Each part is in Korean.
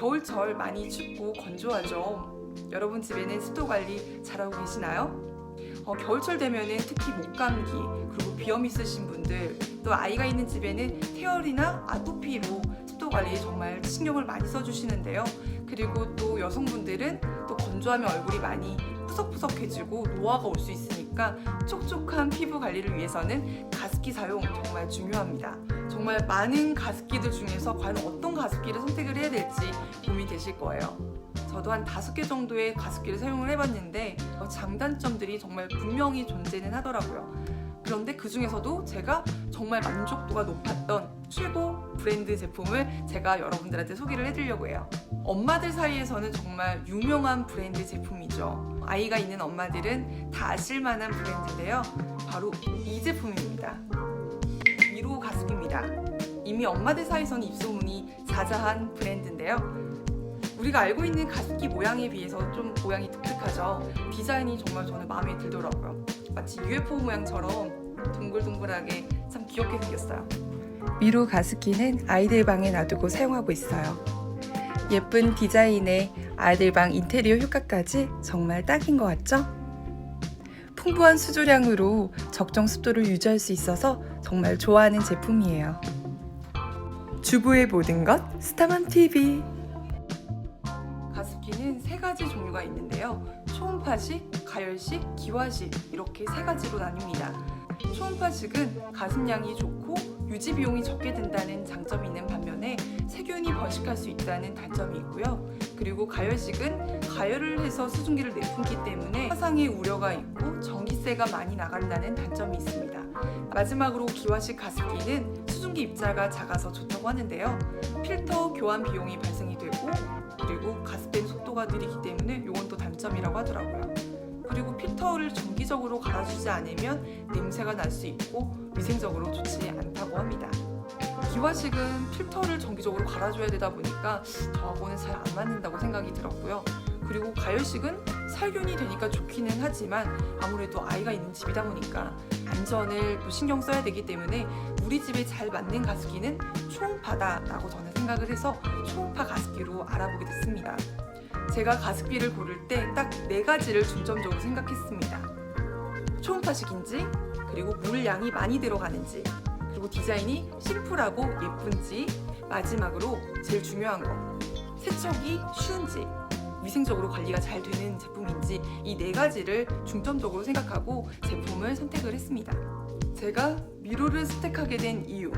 겨울철 많이 춥고 건조하죠. 여러분 집에는 습도 관리 잘하고 계시나요? 겨울철 되면은 특히 목감기 그리고 비염 있으신 분들, 또 아이가 있는 집에는 태열이나 아토피로 습도 관리에 정말 신경을 많이 써주시는데요. 그리고 또 여성분들은 또 건조하면 얼굴이 많이 푸석푸석해지고 노화가 올 수 있으니까 촉촉한 피부 관리를 위해서는 가습기 사용 정말 중요합니다. 정말 많은 가습기들 중에서 과연 어떤 가습기를 선택을 해야 될지 고민되실 거예요. 저도 한 5개 정도의 가습기를 사용을 해봤는데 장단점들이 정말 분명히 존재는 하더라고요. 그런데 그 중에서도 제가 정말 만족도가 높았던 최고 브랜드 제품을 제가 여러분들한테 소개를 해드리려고 해요. 엄마들 사이에서는 정말 유명한 브랜드 제품이죠. 아이가 있는 엄마들은 다 아실만한 브랜드인데요. 바로 이 제품입니다. 미로 가습기입니다. 이미 엄마들 사이에서는 입소문이 자자한 브랜드인데요. 우리가 알고 있는 가습기 모양에 비해서 좀 모양이 독특하죠. 디자인이 정말 저는 마음에 들더라고요. 마치 UFO 모양처럼 동글동글하게 참 귀엽게 생겼어요. 미로 가습기는 아이들 방에 놔두고 사용하고 있어요. 예쁜 디자인에 아이들 방 인테리어 효과까지 정말 딱인 것 같죠? 풍부한 수조량으로 적정 습도를 유지할 수 있어서 정말 좋아하는 제품이에요. 주부의 모든 것 스타맘 TV. 가습기는 3가지 종류가 있는데요. 초음파식, 가열식, 기화식 이렇게 3가지로 나뉩니다. 초음파식은 가습량이 좋고 유지 비용이 적게 든다는 장점이 있는 반면에 세균이 번식할 수 있다는 단점이 있고요. 그리고 가열식은 가열을 해서 수증기를 내뿜기 때문에 화상의 우려가 있고 전기세가 많이 나간다는 단점이 있습니다. 마지막으로 기화식 가습기는 수증기 입자가 작아서 좋다고 하는데요. 필터 교환 비용이 발생이 되고 그리고 가습된 속도가 느리기 때문에 이건 또 단점이라고 하더라고요. 그리고 필터를 정기적으로 갈아주지 않으면 냄새가 날 수 있고 위생적으로 좋지 않다고 합니다. 기화식은 필터를 정기적으로 갈아줘야 되다 보니까 저하고는 잘 안 맞는다고 생각이 들었고요. 그리고 가열식은 살균이 되니까 좋기는 하지만 아무래도 아이가 있는 집이다 보니까 안전을 또 신경 써야 되기 때문에 우리 집에 잘 맞는 가습기는 초음파다라고 저는 생각을 해서 초음파 가습기로 알아보게 됐습니다. 제가 가습기를 고를 때 딱 4가지를 중점적으로 생각했습니다. 초음파식인지, 그리고 물량이 많이 들어가는지, 그리고 디자인이 심플하고 예쁜지, 마지막으로 제일 중요한 거, 세척이 쉬운지, 위생적으로 관리가 잘 되는 제품인지 이 4가지를 중점적으로 생각하고 제품을 선택을 했습니다. 제가 미로를 선택하게 된 이유,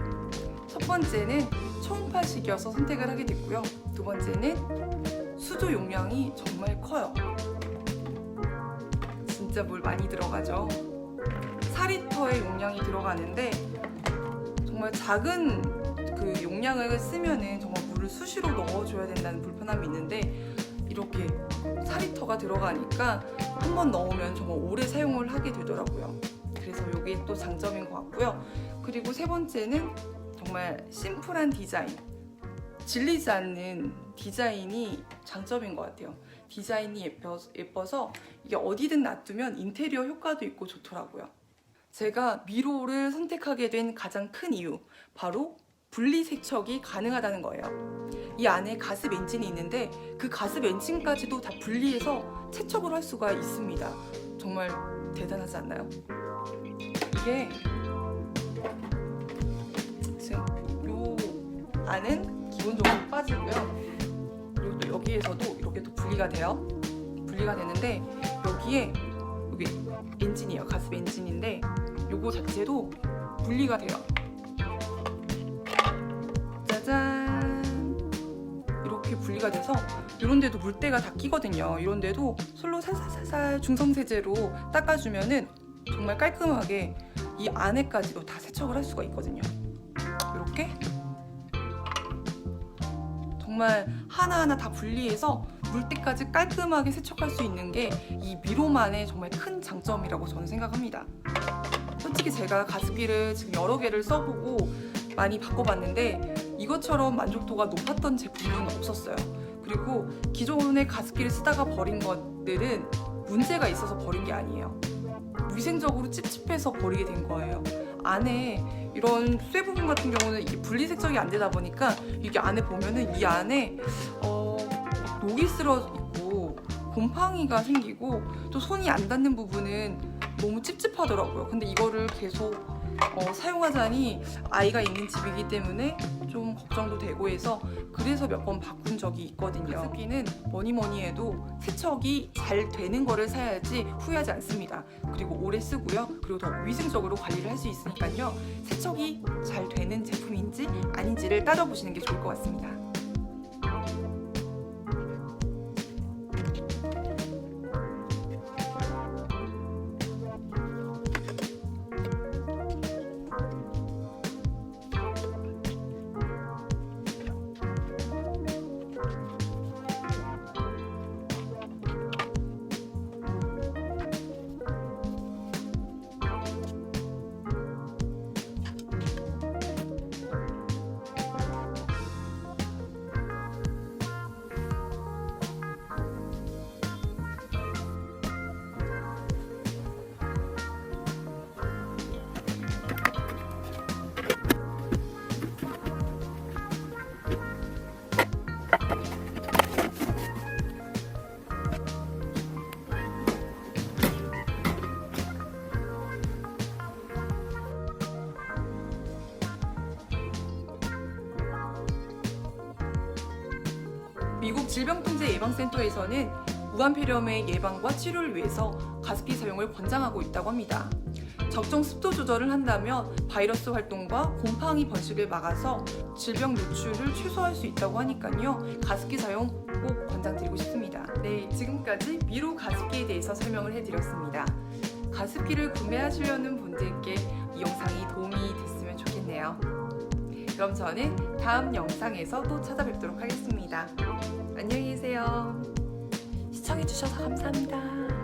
첫 번째는 초음파식이어서 선택을 하게 됐고요. 두 번째는 수조 용량이 정말 커요. 진짜 물 많이 들어가죠. 4리터의 용량이 들어가는데 정말 작은 그 용량을 쓰면은 정말 물을 수시로 넣어줘야 된다는 불편함이 있는데 이렇게 4리터가 들어가니까 한 번 넣으면 정말 오래 사용을 하게 되더라고요. 그래서 이게 또 장점인 것 같고요. 그리고 세 번째는 정말 심플한 디자인, 질리지 않는 디자인이 장점인 것 같아요. 디자인이 예뻐서 이게 어디든 놔두면 인테리어 효과도 있고 좋더라고요. 제가 미로를 선택하게 된 가장 큰 이유, 바로 분리 세척이 가능하다는 거예요. 이 안에 가습 엔진이 있는데 그 가습 엔진까지도 다 분리해서 세척을 할 수가 있습니다. 정말 대단하지 않나요? 이게 지금 요 안은 기본적으로 빠지고요. 그리고 또 여기에서도 이렇게 또 분리가 돼요. 분리가 되는데 여기 엔진이에요. 가습 엔진인데 요거 자체도 분리가 돼요. 짜잔! 이렇게 분리가 돼서 이런 데도 물때가 다 끼거든요. 이런 데도 솔로 살살살살 중성세제로 닦아주면은 정말 깔끔하게 이 안에까지도 다 세척을 할 수가 있거든요. 이렇게 정말 하나하나 다 분리해서 물때까지 깔끔하게 세척할 수 있는 게 이 미로만의 정말 큰 장점이라고 저는 생각합니다. 솔직히 제가 가습기를 지금 여러 개를 써보고 많이 바꿔봤는데 이것처럼 만족도가 높았던 제품은 없었어요. 그리고 기존의 가습기를 쓰다가 버린 것들은 문제가 있어서 버린 게 아니에요. 위생적으로 찝찝해서 버리게 된 거예요. 안에 이런 쇠 부분 같은 경우는 이게 분리 세척이 안 되다 보니까 이게 안에 보면은 이 안에 녹이 슬어 있고 곰팡이가 생기고 또 손이 안 닿는 부분은 너무 찝찝하더라고요. 근데 이거를 계속 사용하자니 아이가 있는 집이기 때문에 좀 걱정도 되고 해서 그래서 몇 번 바꾼 적이 있거든요. 가습기는 뭐니 해도 세척이 잘 되는 거를 사야지 후회하지 않습니다. 그리고 오래 쓰고요. 그리고 더 위생적으로 관리를 할 수 있으니까요. 세척이 잘 되는 제품인지 아닌지를 따져보시는 게 좋을 것 같습니다. 미국 질병통제예방센터에서는 무한폐렴의 예방과 치료를 위해서 가습기 사용을 권장하고 있다고 합니다. 적정 습도 조절을 한다면 바이러스 활동과 곰팡이 번식을 막아서 질병 노출을 최소화할 수 있다고 하니까요. 가습기 사용 꼭 권장드리고 싶습니다. 네, 지금까지 미로 가습기에 대해서 설명을 해드렸습니다. 가습기를 구매하시려는 분들께 이 영상이 도움이 됐으면 좋겠네요. 그럼 저는 다음 영상에서 또 찾아뵙도록 하겠습니다. 안녕히 계세요. 시청해주셔서 감사합니다.